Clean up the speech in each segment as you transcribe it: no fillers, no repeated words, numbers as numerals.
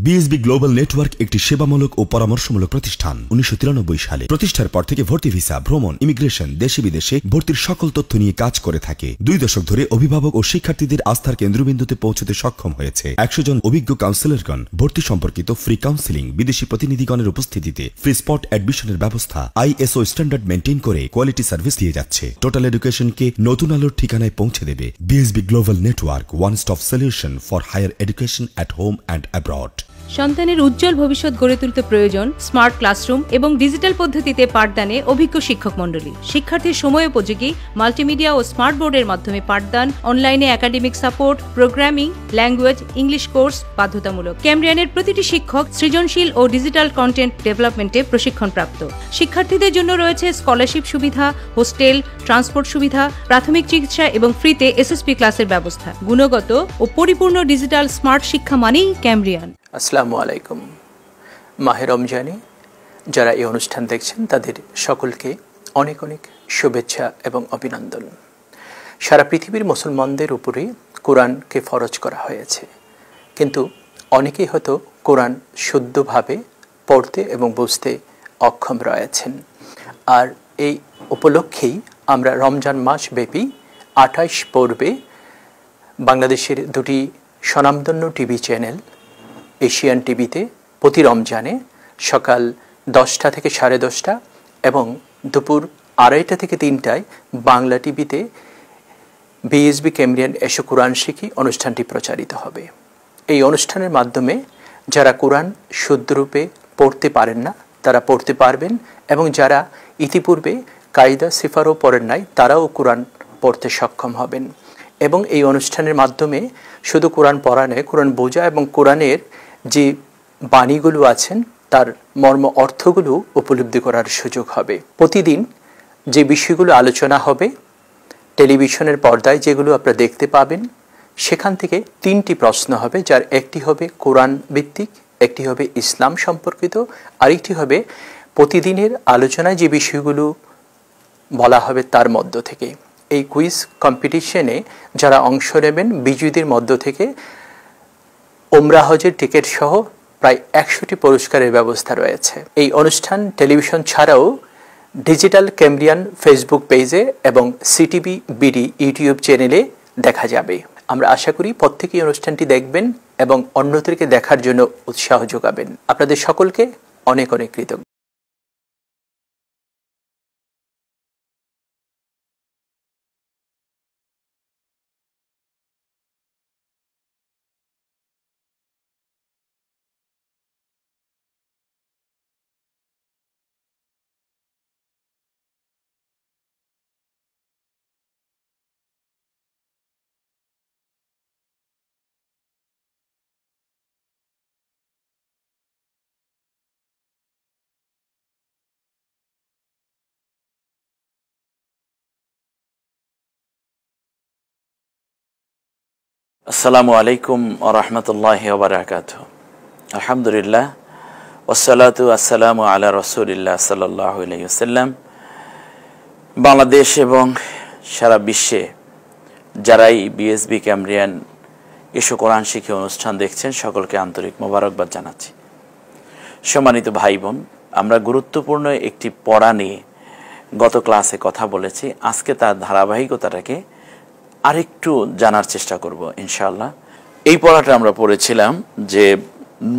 BSB global network একটি সেবামূলক ও পরামর্শমূলক প্রতিষ্ঠান। 1993 সালে প্রতিষ্ঠার পর থেকে ভর্তি ভিসা, ভ্রমণ, ইমিগ্রেশন, দেশে বিদেশে ভর্তির সকল তথ্য নিয়ে কাজ করে থাকে। 2 দশক ধরে অভিভাবক ও শিক্ষার্থীদের আস্থার কেন্দ্রবিন্দুতে পৌঁছতে সক্ষম হয়েছে। 100 জন অভিজ্ঞ কাউন্সিলরগণ, ভর্তি সম্পর্কিত ফ্রি কাউন্সিলিং, বিদেশি প্রতিনিধিগণের উপস্থিতিতে ফ্রি স্পট অ্যাডমিশনের ব্যবস্থা, ISO স্ট্যান্ডার্ড মেনটেন করে কোয়ালিটি সার্ভিস দিয়ে যাচ্ছে। টোটাল এডুকেশনকে নতুন আলোর ঠিকানায় পৌঁছে দেবে। BSB global network, one stop solution for higher education at home and abroad. সন্তানের উজ্জ্বল ভবিষ্যৎ গড়ে তুলতে প্রয়োজন স্মার্ট ক্লাসরুম এবং ডিজিটাল পদ্ধতিতে পাঠদানে অভিজ্ঞ শিক্ষক মণ্ডলী। শিক্ষার্থীর সময়োপযোগী মাল্টিমিডিয়া ও স্মার্ট বোর্ডের মাধ্যমে পাঠদান, অনলাইনে academic support, programming, language, English course বাধ্যতামূলক। ক্যামব্রিয়ানের প্রতিটি শিক্ষক সৃজনশীল ও ডিজিটাল কন্টেন্ট ডেভেলপমেন্টে প্রশিক্ষণপ্রাপ্ত। শিক্ষার্থীদের জন্য রয়েছে স্কলারশিপ সুবিধা, হোস্টেল, ট্রান্সপোর্ট সুবিধা, প্রাথমিক চিকিৎসা এবং ফ্রিতে SSP ক্লাসের ব্যবস্থা। গুণগত ও পরিপূর্ণ ডিজিটাল স্মার্ট শিক্ষা মানেই ক্যামব্রিয়ান। আসসালামু আলাইকুম। মাহে রমজানে যারা এই অনুষ্ঠান দেখছেন তাদের সকলকে অনেক অনেক শুভেচ্ছা এবং অভিনন্দন। সারা পৃথিবীর মুসলমানদের উপরে কোরআনকে ফরজ করা হয়েছে, কিন্তু অনেকেই হয়তো কোরআন শুদ্ধভাবে পড়তে এবং বুঝতে অক্ষম রয়েছেন। আর এই উপলক্ষেই আমরা রমজান মাস ব্যাপী 28 পর্বে বাংলাদেশের 2টি স্বনামধন্য টিভি চ্যানেল এশিয়ান টিভিতে প্রতি রমজানে সকাল 10টা থেকে 10:30 এবং দুপুর 2:30 থেকে 3টায় বাংলা টিভিতে বিএসবি ক্যামব্রিয়ান এসো কোরআন শিখি অনুষ্ঠানটি প্রচারিত হবে। এই অনুষ্ঠানের মাধ্যমে যারা কোরআন শুদ্ধরূপে পড়তে পারেন না তারা পড়তে পারবেন, এবং যারা ইতিপূর্বে কায়দা সিফারও পড়েন নাই তারাও কোরআন পড়তে সক্ষম হবেন। এবং এই অনুষ্ঠানের মাধ্যমে শুধু কোরআন পড়া নয়, কোরআন বোঝা এবং কোরআনের যে বাণীগুলো আছেন তার মর্ম অর্থগুলো উপলব্ধি করার সুযোগ হবে। প্রতিদিন যে বিষয়গুলো আলোচনা হবে টেলিভিশনের পর্দায় যেগুলো আপনারা দেখতে পাবেন, সেখান থেকে 3টি প্রশ্ন হবে, যার একটি হবে কোরআন ভিত্তিক, একটি হবে ইসলাম সম্পর্কিত, আরেকটি হবে প্রতিদিনের আলোচনায় যে বিষয়গুলো বলা হবে তার মধ্য থেকে। এই কুইজ কম্পিটিশনে যারা অংশ নেবেন বিজয়ীদের মধ্য থেকে উমরা হজের টিকিট সহ প্রায় 100টি পুরস্কারের ব্যবস্থা রয়েছে। এই অনুষ্ঠান টেলিভিশন ছাড়াও ডিজিটাল ক্যামব্রিয়ান ফেসবুক পেজে এবং সিটিভি বিডি ইউটিউব চ্যানেলে দেখা যাবে। আমরা আশা করি প্রত্যেকেই অনুষ্ঠানটি দেখবেন এবং অন্যদেরকে দেখার জন্য উৎসাহ যোগাবেন। আপনাদের সকলকে অনেক অনেক কৃতজ্ঞ। আসসালামু আলাইকুম ওয়া রাহমাতুল্লাহি ওয়া বারাকাতুহু। আলহামদুলিল্লাহ ওয়াসসালাতু ওয়াসসালামু আলা রাসূলিল্লাহ সাল্লাল্লাহু আলাইহি ওয়াসাল্লাম। বাংলাদেশ এবং সারা বিশ্বে যারাই বিএসবি ক্যামব্রিয়ান এসো কোরআন শিখি অনুষ্ঠান দেখছেন সকলকে আন্তরিক মোবারকবাদ জানাচ্ছি। সম্মানিত ভাই বোন, আমরা গুরুত্বপূর্ণ একটি পড়া নিয়ে গত ক্লাসে কথা বলেছি। আজকে তার ধারাবাহিকতাটাকে আরেকটু জানার চেষ্টা করব ইনশাআল্লাহ। এই পড়াটা আমরা পড়েছিলাম যে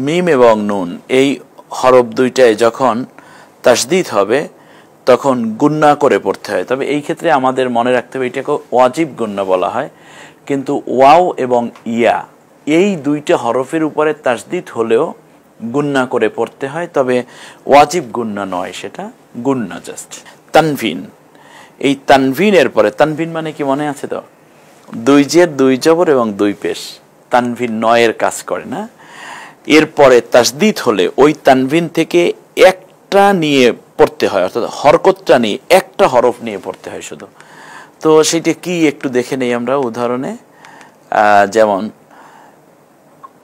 মিম এবং নুন এই হরফ দুইটায় যখন তাসদিদ হবে তখন গুন্না করে পড়তে হয়। তবে এই ক্ষেত্রে আমাদের মনে রাখতে হবে এটাকে ওয়াজিব গুন্না বলা হয়, কিন্তু ওয়াও এবং ইয়া এই দুইটা হরফের উপরে তাসদিদ হলেও গুন্না করে পড়তে হয়, তবে ওয়াজিব গুন্না নয়, সেটা গুন্না জাস্ট। তানভিন, এই তানভিনের পরে, তানভিন মানে কি মনে আছে তো? 2 জের 2 জবর এবং 2 পেশ, তানভিন 9-এর কাজ করে না। এরপরে তাসদিদ হলে ওই তানভিন থেকে একটা নিয়ে পড়তে হয়, অর্থাৎ হরকতটা নিয়ে একটা হরফ নিয়ে পড়তে হয় শুধু। তো সেটা কি একটু দেখে নেই আমরা উদাহরণে। যেমন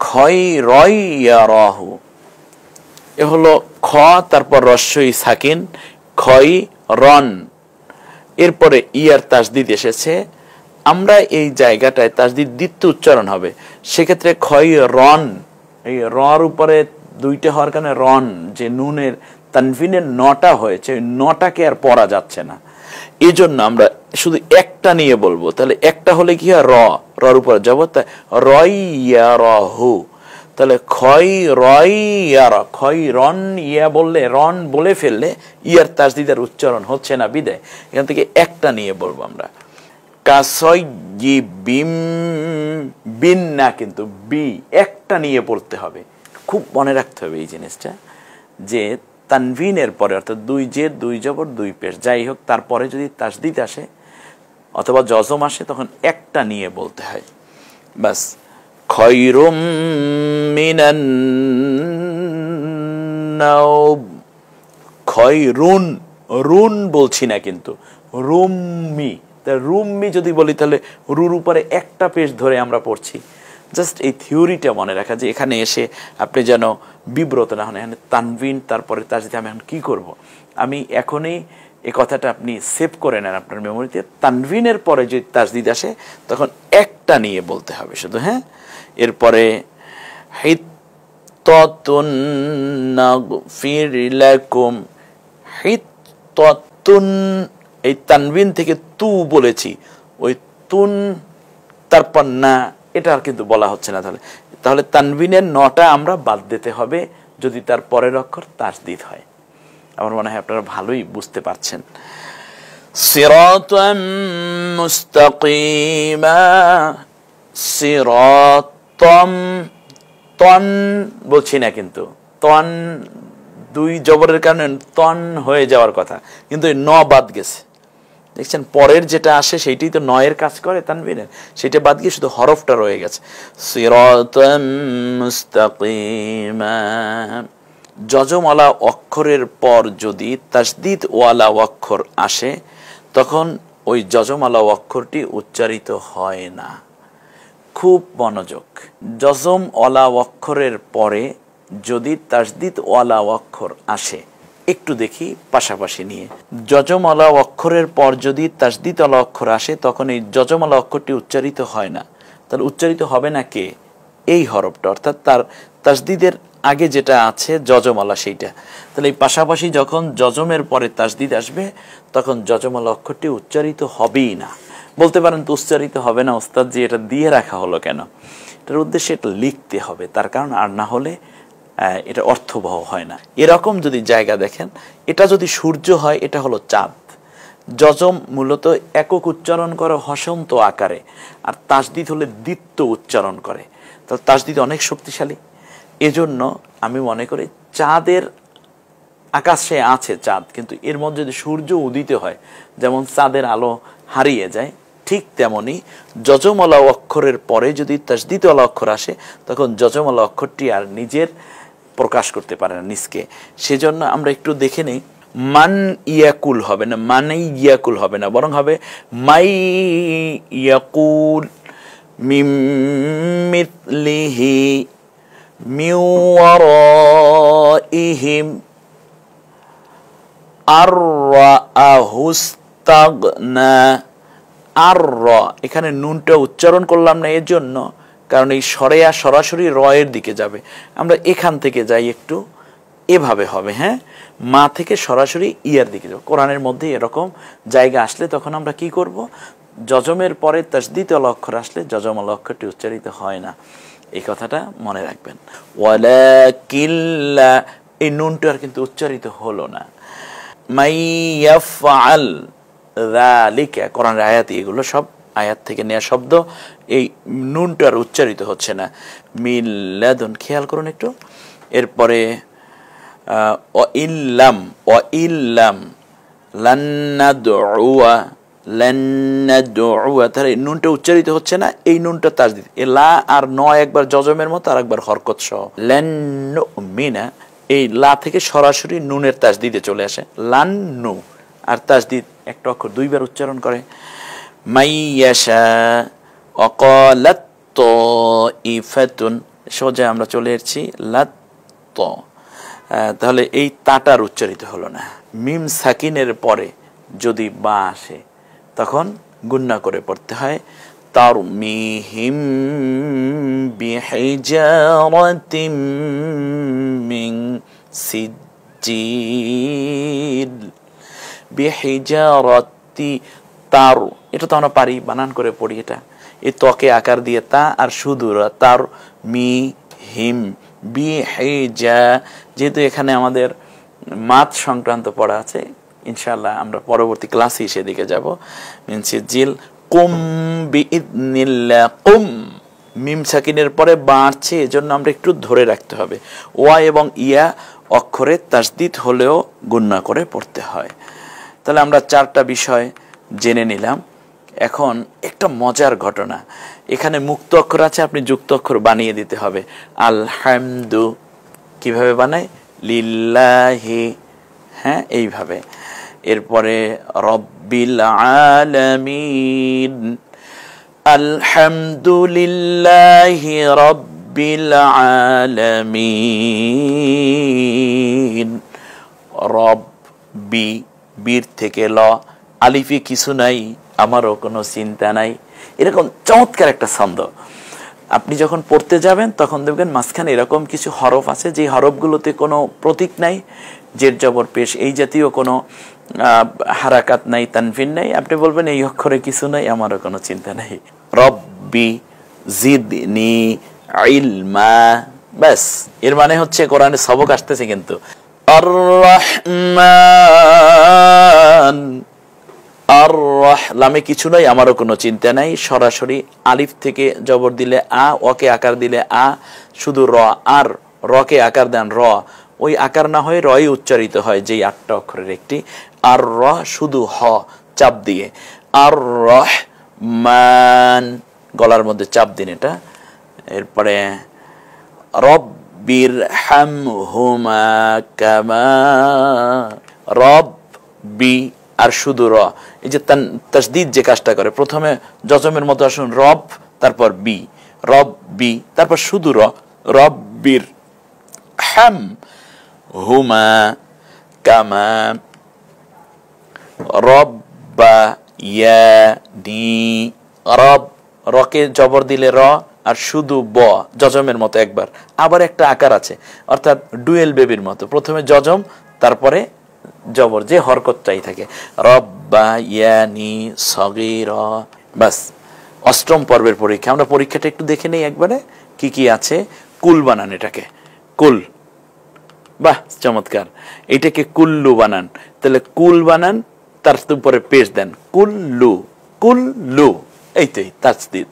খয় রয় ইয়া রাহু, এ হলো খ, তারপর রস্বই সাকিন, খয় রন, এরপরে ইয়ার তাসদিদ এসেছে। আমরা এই জায়গাটায় তাসদিদ দ্বিতীয় উচ্চারণ হবে, সেক্ষেত্রে খয় রন এই রর উপরে দুইটা হওয়ার কারণে রন, যে নুনের তানভিনের নটা হয়েছে, ওই নটাকে আর পড়া যাচ্ছে না, এই জন্য আমরা শুধু একটা নিয়ে বলবো। তাহলে একটা হলে কি হয়, রর উপরে যাব, রইয়া রহু, তাহলে খয় রয় ইয়ার, খয় রন ইয়া বললে, রন বলে ফেললে ইয়ার তাসদিদের উচ্চারণ হচ্ছে না, বিদায় এখান থেকে একটা নিয়ে বলবো আমরা। কাসয় বিম, বিন না কিন্তু বি, একটা নিয়ে পড়তে হবে। খুব মনে রাখতে হবে এই জিনিসটা, যে তানভিনের পরে অর্থাৎ দুই জের দুই জবর দুই পেশ যাই হোক, তারপরে যদি তাসদিদ আসে অথবা জজম আসে তখন একটা নিয়ে বলতে হয়, বাস। খয়রুম মিনান নাওম, খয়রুন, রুন বলছি না কিন্তু, রুম্মি, রুম্মি যদি বলি তাহলে রুর উপরে একটা পেশ ধরে আমরা পড়ছি। জাস্ট এই থিওরিটা মনে রাখা, যে এখানে এসে আপনি যেন বিব্রত না হন। এখানে তানভিন তারপরে তাসদিদ, আমি এখন কী করব, আমি এখনই এই কথাটা আপনি সেভ করে নেন আপনার মেমোরিতে। তানভিনের পরে যদি তাসদিদ আসে তখন একটা নিয়ে বলতে হবে শুধু, হ্যাঁ। এরপরে হিত্তাতুন নাগফির লাকুম, হিত্তাতুন, এই তানভিন থেকে তু বলেছি, ওই তুন তারপর না, এটা আর কিন্তু বলা হচ্ছে না। তাহলে তানভিনের নটা আমরা বাদ দিতে হবে যদি তার পরের অক্ষর তাসদিদ হয়। আমার মনে হয় আপনারা ভালোই বুঝতে পারছেন। সিরাতাম মুস্তাকিমা, সিরাতাম, তন বলছি না কিন্তু, তন দুই জবরের কারণে তন হয়ে যাওয়ার কথা, কিন্তু ন বাদ গেছে। দেখছেন পরের যেটা আসে সেইটাই তো নয়ের কাজ করে তানভিনের, সেটা বাদ গিয়ে শুধু হরফটা রয়ে গেছে। সিরাতাম মুস্তাকিমা, যজমওয়ালা অক্ষরের পর যদি তাসদিদ ওয়ালা অক্ষর আসে তখন ওই যজমওয়ালা অক্ষরটি উচ্চারিত হয় না। খুব মনোযোগ, যজমওয়ালা অক্ষরের পরে যদি তাসদিদ ওয়ালা অক্ষর আসে, একটু দেখি পাশাপাশি নিয়ে। যজমওয়ালা অক্ষরের পর যদি তাসদিদ ওয়ালা অক্ষর আসে তখন এই যজমওয়ালা অক্ষরটি উচ্চারিত হয় না। তাহলে উচ্চারিত হবে না কে, এই হরফটা, অর্থাৎ তার তাসদিদের আগে যেটা আছে যজমওয়ালা সেইটা। তাহলে এই পাশাপাশি যখন যজমের পরে তাসদিদ আসবে তখন যজমওয়ালা অক্ষরটি উচ্চারিত হবেই না। বলতে পারেন তো উচ্চারিত হবে না ওস্তাদ জি, এটা দিয়ে রাখা হলো কেন? এটার উদ্দেশ্যে এটা লিখতে হবে, তার কারণ আর না হলে এটা অর্থবহ হয় না। এরকম যদি জায়গা দেখেন, এটা যদি সূর্য হয় এটা হলো চাঁদ। যজম মূলত একক উচ্চারণ করে হসন্ত আকারে, আর তাসদিদ হলে দ্বিত্ব উচ্চারণ করে। তাহলে তাসদিদ অনেক শক্তিশালী। এজন্য আমি মনে করি চাঁদের আকাশে আছে চাঁদ, কিন্তু এর মধ্যে যদি সূর্য উদিত হয়, যেমন চাঁদের আলো হারিয়ে যায়, ঠিক তেমনি যজমওয়ালা অক্ষরের পরে যদি তাসদিদওয়ালা অক্ষর আসে তখন যজমওয়ালা অক্ষরটি আর নিজের প্রকাশ করতে পারে না নিজকে। সেজন্য আমরা একটু দেখে নিই, মান ইয়াকুল হবে না, মানে ইয়াকুল হবে না, বরং হবে মাই ইয়াকুল মিম মিথলিহি মিন ওয়ারাইহিম আর-রাআহুস্তাগনা। এখানে নুনটা উচ্চারণ করলাম না এর জন্য, কারণ এই সরেয়া সরাসরি রয়ের দিকে যাবে। আমরা এখান থেকে যাই একটু, এভাবে হবে, হ্যাঁ, মা থেকে সরাসরি ইয়ার দিকে যাবে। কোরআনের মধ্যে এরকম জায়গা আসলে তখন আমরা কি করব, যজমের পরে তাসদিদওয়ালা অক্ষর আসলে যজমওয়ালা অক্ষরটি উচ্চারিত হয় না, এই কথাটা মনে রাখবেন। ওয়ালাকিল্লা, এই নুনটা আর কিন্তু উচ্চারিত হলো না। মাইয়াফআল যালিকা, কোরআনের আয়াত, এগুলো সব আয়াত থেকে নেওয়া শব্দ, এই নুনটা আর উচ্চারিত হচ্ছে না। মিল্লাদুন, খেয়াল করুন একটু। এরপরে ওয়াইল্লাম, ওয়াইল্লাম লান্নাদউয়া, লান্নাদউয়া, তাহলে নুনটা উচ্চারিত হচ্ছে না, এই নুনটা তাসদিদ। এ লা আর ন একবার যজমের মতো আর একবার হরকত সহ। লান্নুমিনা, এই লা থেকে সরাসরি নুনের তাসদিদে চলে আসে, লান্নু, আর তাসদিদ একটা অক্ষর দুইবার উচ্চারণ করে। মাইয়াশা অকালাত তাইফাতুন, সোজা আমরা চলে এসেছি লাত, তাহলে এই তাটার উচ্চারিত হলো না। মিম সাকিনের পরে যদি বা আসে তখন গুন্না করে পড়তে হয়। তারমিহিম বিহিজারাতিম মিন সিজ্জিল, বিহিজারাতি তার, এটা তো আমরা পারি, বানান করে পড়ি এটা। এই তকে আকার দিয়ে তা আর শুধু তার মি হিম বিহিজা, যেহেতু এখানে আমাদের মাত সংক্রান্ত পড়া আছে, ইনশাআল্লাহ আমরা পরবর্তী ক্লাসে সেদিকে যাব। মিন সিজ্জিল কুম বিইذনিল্লাহ, কুম মিম সাকিনের পরে বাড়ছে, এজন্য আমরা একটু ধরে রাখতে হবে। ওয়া এবং ইয়া অক্ষরে তাসদিদ হলেও গুণনা করে পড়তে হয়। তাহলে আমরা 4টা বিষয় জেনে নিলাম। এখন একটা মজার ঘটনা, এখানে মুক্ত অক্ষর আছে, আপনি যুক্ত অক্ষর বানিয়ে দিতে হবে। আলহামদু কিভাবে বানায়? লিল্লাহি, হ্যাঁ এইভাবে। এরপরে রব্বিল আলামিন, আলহামদুলিল্লাহি রব্বিল আলামিন। রব্বি, বীর থেকে ল, আলিফে কিছু নাই, আমারও কোনো চিন্তা নাই। এরকম চমৎকার একটা ছন্দ। আপনি যখন পড়তে যাবেন তখন দেখবেন মাঝখানে এরকম কিছু হরফ আছে যে হরফগুলোতে কোনো প্রতীক নাই, জের জবর পেশ এই জাতীয় কোনো হারাকাত নাই, তানভিন নাই। আপনি বলবেন এই অক্ষরে কিছু নাই, আমারও কোনো চিন্তা নাই। রব্বি জিদনি ইলমা, ব্যাস। এর মানে হচ্ছে কোরআনে সবক আসতেছে কিন্তু। আর রহমান, আর লামে কিছু নাই, আমারও কোনো চিন্তা নাই। সরাসরি আলিফ থেকে জবর দিলে আ, ওকে আকার দিলে আ, শুধু র, আর রকে আকার দেন র, ওই আকার না হয়ে রই উচ্চারিত হয়, যেই 8টা অক্ষরের একটি। আর র শুধু হ চাপ দিয়ে, আর রহমান গলার মধ্যে চাপ দিন এটা। এরপরে রব্বির হামহুমা কামা, রব্বি আর শুধু র, এই যে তাসদিদ যে কাজটা করে, প্রথমে জজমের মতো আসুন রব, তারপর বি, রব্বি, তারপর শুধু র, রব্বির হাম হুমা কামা, রব্বা ইয়ানি, রব রকে জবর দিলে র আর শুধু ব, জজমের মতো একবার। আবার একটা আকার আছে, অর্থাৎ ডুয়েল বেবির মতো, প্রথমে জজম তারপরে জবর, যে হরকতটাই থাকে। রব্বা ইয়ানি সগীরা, বাস। 8ম পর্বের পরীক্ষা, আমরা পরীক্ষাটা একটু দেখে নেই একবারে কি কি আছে। কুল বানান এটাকে, কুল, বাহ চমৎকার। এটাকে কুল্লু বানান, তাহলে কুল বানান, তার উপরে পেশ দেন, কুল্লু, কুল্লু, এই তো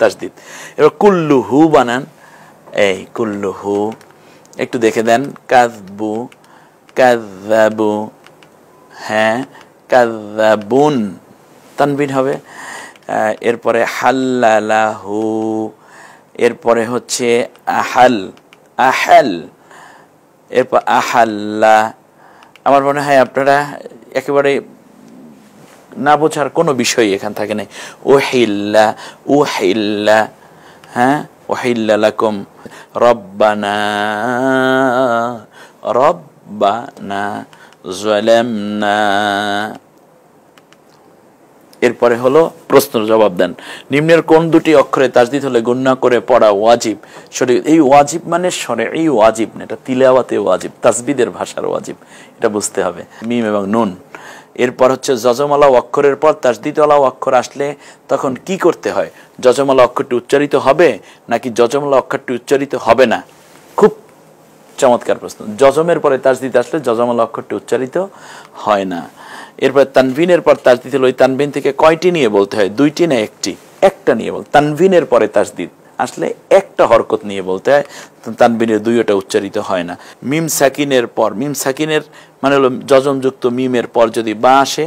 তাসদিদ। এবার কুল্লু হু বানান, এই কুল্লু হু, একটু দেখে দেন। কাযবু, কাযাবু, হ্যাঁ কাযাবুন, তানবিন হবে। এরপরে হাল্লালাহু, এরপরে হচ্ছে আহাল, আহাল, এরপর আহাল্লা। আমার মনে হয় আপনারা একেবারে না বোঝার কোনো বিষয় এখান থাকে নাই। ওহিল্লা, ওহিল্লা, হ্যাঁ ওহিল্লা লাকুম, রব্বানা, রব্বানা যালামনা। এরপরে হলো প্রশ্ন জবাব দেন। নিম্নের কোন দুটি অক্ষরে তাসদিদ হলে গুণনা করে পড়া ওয়াজিব? সঠিক, এই ওয়াজিব মানে শরঈ ওয়াজিব না, এটা তিলাওয়াতে ওয়াজিব, তাসবিদের ভাষার ওয়াজিব, এটা বুঝতে হবে। মিম এবং নুন। এরপর হচ্ছে যজমালা অক্ষরের পর তাসদিদওয়ালা অক্ষর আসলে তখন কি করতে হয়? যজমালা অক্ষরটি উচ্চারিত হবে নাকি যজমালা অক্ষরটি উচ্চারিত হবে না? খুব চমৎকার প্রশ্ন। যজমের পরে তাসদিদ আসলে যজমালা অক্ষরটি উচ্চারিত হয় না। এরপর তানভিনের পর তাসদিদ হলো, ওই তানভিন থেকে কয়টি নিয়ে বলতে হয়? 2টি না 1টি? একটা নিয়ে বল। তানভিনের পরে তাসদিদ আসলে একটা হরকত নিয়ে বলতে হয়, তানবিনের 2টা উচ্চারিত হয় না। মিম সাকিনের পর, মিম সাকিনের মানে হলো যজমযুক্ত মিমের পর যদি বা আসে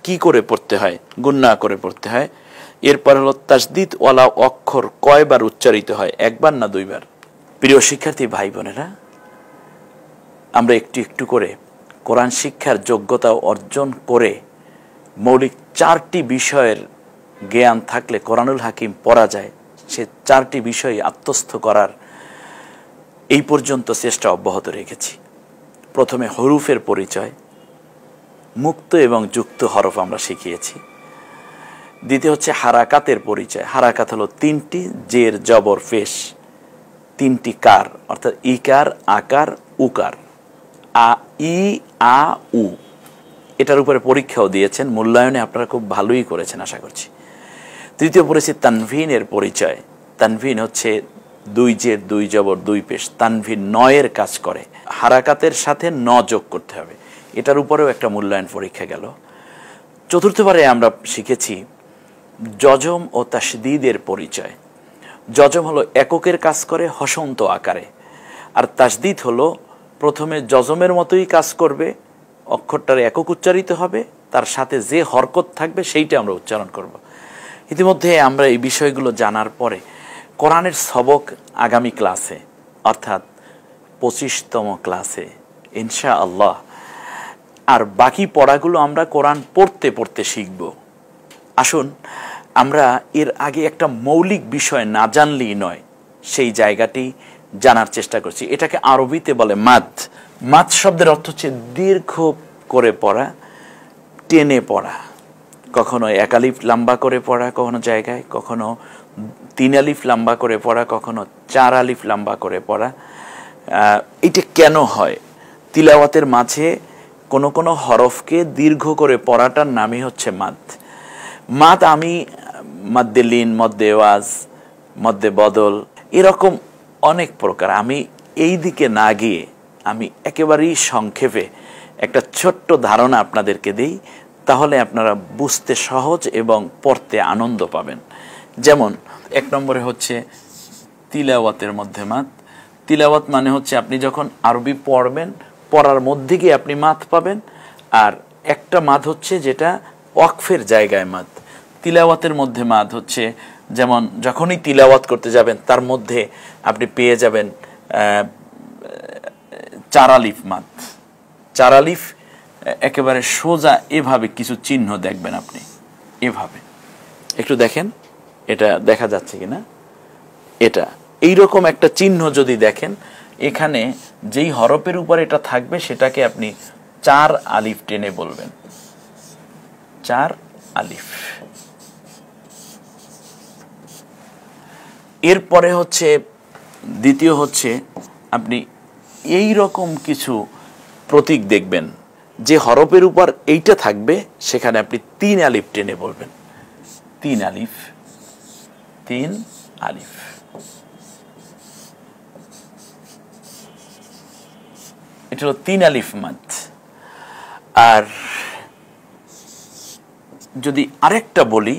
কি করে পড়তে হয়? গুণনা করে পড়তে হয়। এরপর হলো তাসদিদ ওয়ালা অক্ষর কয়বার উচ্চারিত হয়? 1বার না 2বার? প্রিয় শিক্ষার্থী ভাই বোনেরা, আমরা একটু একটু করে কোরআন শিক্ষার যোগ্যতা অর্জন করে মৌলিক 4টি বিষয়ের জ্ঞান থাকলে কোরআনুল হাকিম পড়া যায়, সে 4টি বিষয় আত্মস্থ করার এই পর্যন্ত চেষ্টা অব্যাহত রেখেছি। প্রথমে হরুফের পরিচয়, মুক্ত এবং যুক্ত হরফ আমরা শিখিয়েছি। দ্বিতীয় হচ্ছে হারাকাতের পরিচয়। হারাকাত হলো তিনটি জের জবর পেশ, তিনটি কার, অর্থাৎ ইকার আকার উকার, ই আ উ। এটার উপরে পরীক্ষাও দিয়েছেন, মূল্যায়নে আপনারা খুব ভালোই করেছেন আশা করছি। তৃতীয় পড়েছি তানভিনের পরিচয়। তানভিন হচ্ছে দুই জের দুই জবর দুই পেশ, তানভিন নয়ের কাজ করে, হারাকাতের সাথে ন যোগ করতে হবে, এটার উপরেও একটা মূল্যায়ন পরীক্ষা গেল। চতুর্থবারে আমরা শিখেছি যজম ও তাসদীদের পরিচয়। যজম হলো এককের কাজ করে হসন্ত আকারে, আর তাসদীদ হলো প্রথমে যজমের মতোই কাজ করবে, অক্ষরটার একক উচ্চারিত হবে, তার সাথে যে হরকত থাকবে সেইটা আমরা উচ্চারণ করব। ইতিমধ্যে আমরা এই বিষয়গুলো জানার পরে কোরআনের সবক আগামী ক্লাসে অর্থাৎ 25তম ক্লাসে ইনশাআল্লাহ আর বাকি পড়াগুলো আমরা কোরআন পড়তে পড়তে শিখব। আসুন আমরা এর আগে একটা মৌলিক বিষয় না জানলেই নয়, সেই জায়গাটি জানার চেষ্টা করছি। এটাকে আরবিতে বলে মাদ। মাদ শব্দের অর্থ হচ্ছে দীর্ঘ করে পড়া, টেনে পড়া। কখনো এক আলিফ লম্বা করে পড়া কখনো জায়গায়, কখনো 3 আলিফ লম্বা করে পড়া, কখনো 4 আলিফ লম্বা করে পড়া। এটা কেন হয়? তিলাওয়াতের মাঝে কোনো কোনো হরফকে দীর্ঘ করে পড়াটার নামই হচ্ছে মাদ। মাদ আমি মদ্দে লিন, মদ্দে ওয়াজ, মদ্দে বদল, এরকম অনেক প্রকার। আমি এই দিকে না গিয়ে আমি একেবারেই সংক্ষেপে একটা ছোট্ট ধারণা আপনাদেরকে দিই, তাহলে আপনারা বুঝতে সহজ এবং পড়তে আনন্দ পাবেন। যেমন 1 নম্বরে হচ্ছে তিলাওয়াতের মধ্যে মাদ। তিলাওয়াত মানে হচ্ছে আপনি যখন আরবি পড়বেন, পড়ার মধ্যে গিয়ে আপনি মাদ পাবেন, আর একটা মাদ হচ্ছে যেটা ওয়াকফের জায়গায় মাদ। তিলাওয়াতের মধ্যে মাদ হচ্ছে যেমন যখনই তিলাওয়াত করতে যাবেন তার মধ্যে আপনি পেয়ে যাবেন 4 আলিফ মাদ। 4 আলিফ একেবারে সোজা এভাবে কিছু চিহ্ন দেখবেন আপনি, এভাবে একটু দেখেন, এটা দেখা যাচ্ছে কিনা, এটা এইরকম একটা চিহ্ন যদি দেখেন, এখানে যেই হরফের উপর এটা থাকবে সেটাকে আপনি 4 আলিফ টেনে বলবেন, 4 আলিফ। এরপরে হচ্ছে দ্বিতীয় হচ্ছে আপনি এই রকম কিছু প্রতীক দেখবেন, যে হরফের উপর এইটা থাকবে সেখানে আপনি 3 আলিফ টেনে বলবেন, 3 আলিফ, 3 আলিফ। এটা হলো 3 আলিফ মাদ। আর যদি আরেকটা বলি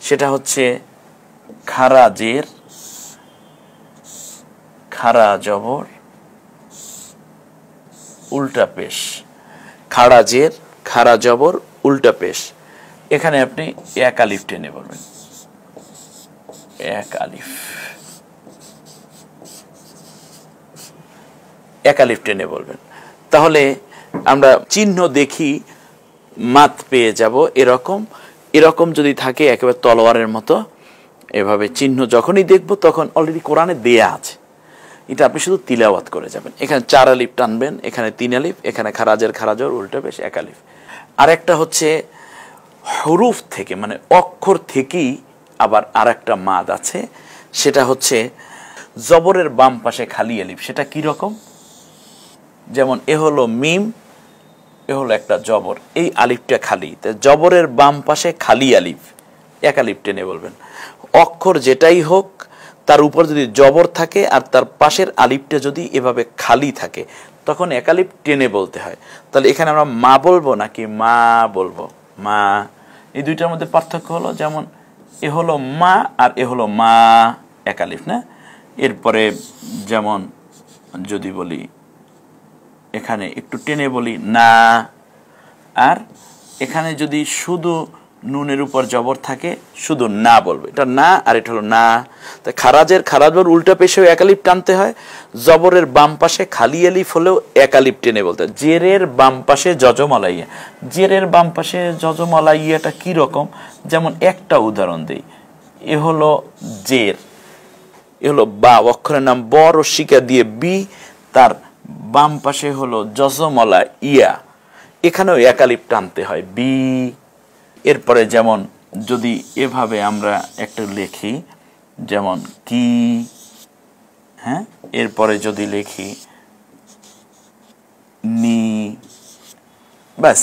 সেটা হচ্ছে খারা জের, খারা জবর, উল্টা পেশ। খাড়া জের, খাড়া জবর, উল্টা পেশ। এখানে আপনি 1 আলিফ টেনে বলবেন, 1 আলিফ, 1 আলিফ টেনে বলবেন। তাহলে আমরা চিহ্ন দেখি মাদ পেয়ে যাব। এরকম যদি থাকে একেবারে তলোয়ারের মতো, এভাবে চিহ্ন যখনই দেখব তখন অলরেডি কোরআনে দেয়া আছে, এটা আপনি শুধু তিলাওয়াত করে যাবেন। এখানে 4 আলিফ টানবেন, এখানে 3 আলিফ, এখানে খারাজের খারাজর, উল্টা পেশ, 1 আলিফ। আরেকটা হচ্ছে হরুফ থেকে, মানে অক্ষর থেকেই আবার আরেকটা মাদ আছে, সেটা হচ্ছে জবরের বাম পাশে খালি আলিফ। সেটা কি রকম? যেমন এ হলো মিম, এ হলো একটা জবর, এই আলিফটা খালি, জবরের বাম পাশে খালি আলিফ, 1 আলিফ টেনে বলবেন। অক্ষর যেটাই হোক তার উপর যদি জবর থাকে আর তার পাশের আলিফটা যদি এভাবে খালি থাকে তখন 1 আলিফ টেনে বলতে হয়। তাহলে এখানে আমরা মা বলবো নাকি মা বলবো? মা। এই দুইটার মধ্যে পার্থক্য হলো, যেমন এ হলো মা আর এ হলো মা, 1 আলিফ না। এরপরে যেমন যদি বলি এখানে একটু টেনে বলি না, আর এখানে যদি শুধু নুনের উপর জবর থাকে শুধু না বলবে, এটা না আর এটা হলো না। তাই খারাজের খারাজর উল্টা পেশেও 1 আলিফ টানতে হয়, জবরের বাম পাশে খালি আলিফ হলেও 1 আলিফ টেনে বলতে হয়। জেরের বাম পাশে যজমালাইয়া, জেরের বাম পাশে যজমালাইয়াটা কি রকম? যেমন একটা উদাহরণ দেই, এ হলো জের, এ হলো বা, অক্ষরের নাম বর ও শিকা দিয়ে বি, তার বাম পাশে হলো যজমালা ইয়া, এখানেও 1 আলিফ টানতে হয় বি। এরপরে যেমন যদি এভাবে আমরা একটা লিখি, যেমন কি, হ্যাঁ, এরপরে যদি লিখি নি, ব্যাস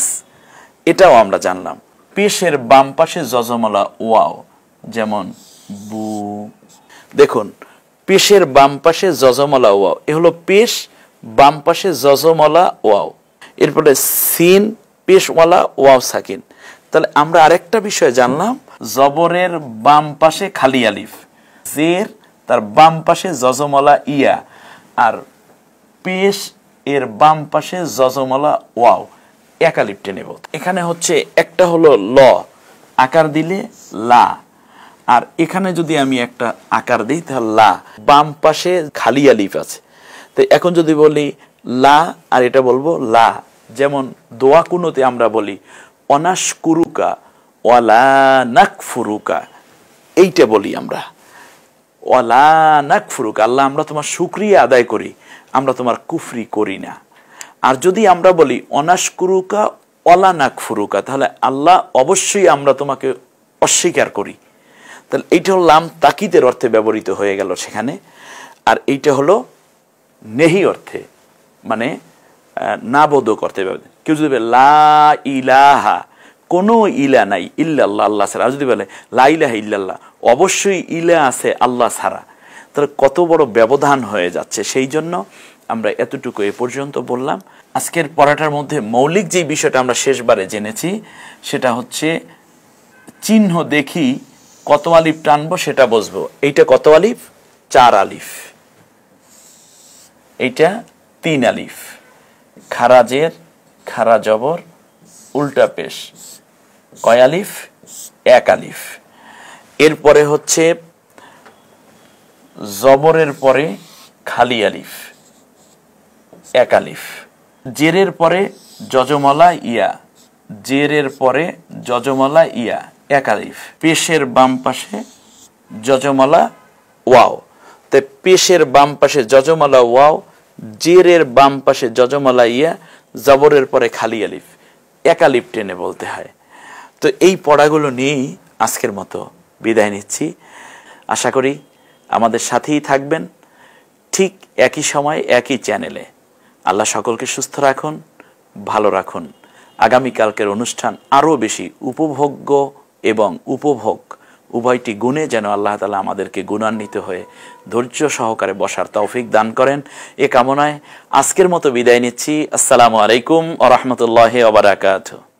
এটাও আমরা জানলাম। পেশের বাম পাশে যজমলা ওয়াও, যেমন বু। দেখুন, পেশের বাম পাশে যজমলা ওয়াও, এ হলো পেশ, বাম পাশে যজমলা ওয়াও, এরপরে সিন পেশওয়ালা ওয়াও সাকিন। তাহলে আমরা আরেকটা বিষয় জানলাম, জবরের বাম পাশে খালি আলিফ, জের তার বাম পাশে যজমলা ইয়া, আর পেশ এর বাম পাশে যজমলা ওয়াও, এক আলিফ টেনে নেব। এখানে হচ্ছে একটা হলো ল, আকার দিলে লা, আর এখানে যদি আমি একটা আকার দিই তাহলে লা, বাম পাশে খালি আলিফ আছে। তো এখন যদি বলি লা আর এটা বলবো লা, যেমন দোয়া কুনুতে আমরা বলি অনাশকুরুকা ওয়ালা নাকফুরুকা, এইটা বলি আমরা ওয়ালা নাকফুরুকা, আল্লাহ আমরা তোমার শুকরিয়া আদায় করি, আমরা তোমার কুফরি করি না। আর যদি আমরা বলি অনাশকুরুকা ওয়ালা নাকফুরুকা, তাহলে আল্লাহ অবশ্যই আমরা তোমাকে অস্বীকার করি। তাহলে এইটা হলো লাম তাকিদের অর্থে ব্যবহৃত হয়ে গেল সেখানে, আর এইটা হলো নেহি অর্থে, মানে না বোধক অর্থে ব্যবহৃত। কেউ যদি বলে লা ইলাহা, কোনো ইলা নাই ইল্লাল্লাহ, আল্লাহ ছাড়া, আর যদি বলে লা ইলাহা ইল্লাল্লাহ, অবশ্যই ইলা আছে আল্লাহ ছাড়া, তাহলে কত বড় ব্যবধান হয়ে যাচ্ছে। সেই জন্য আমরা এতটুকু এ পর্যন্ত বললাম। আজকের পড়াটার মধ্যে মৌলিক যে বিষয়টা আমরা শেষবারে জেনেছি সেটা হচ্ছে চিহ্ন দেখি কত আলিফ টানবো সেটা বুঝবো। এইটা কত আলিফ? 4 আলিফ, এইটা 3 আলিফ, খারাজের খারা জবর উল্টা পেশ, কয় আলিফ? 1 আলিফ। এরপরে হচ্ছে জবরের পরে খালি আলিফ, 1 আলিফ। জেরের পরে যজমলা ইয়া, জেরের পরে যজমলা ইয়া, 1 আলিফ। পেশের বাম পাশে যজমলা ওয়াও, তাই পেশের বাম পাশে যজমলা ওয়াও, জেরের বাম পাশে যজমলা ইয়া, জবরের পরে খালি আলিফ, 1 আলিফ টেনে বলতে হয়। তো এই পড়াগুলো নিয়েই আজকের মতো বিদায় নিচ্ছি। আশা করি আমাদের সাথেই থাকবেন, ঠিক একই সময় একই চ্যানেলে। আল্লাহ সকলকে সুস্থ রাখুন, ভালো রাখুন। আগামীকালকের অনুষ্ঠান আরও বেশি উপভোগ্য এবং উপভোগ উভয়টি গুণে যেন আল্লাহ তাআলা আমাদেরকে গুণান্বিত হয়ে ধৈর্য সহকারে বসার তৌফিক দান করেন, এ কামনায় আজকের মতো বিদায় নিচ্ছি। আসসালামু আলাইকুম ওয়া রাহমাতুল্লাহি ওয়া বারাকাতুহু।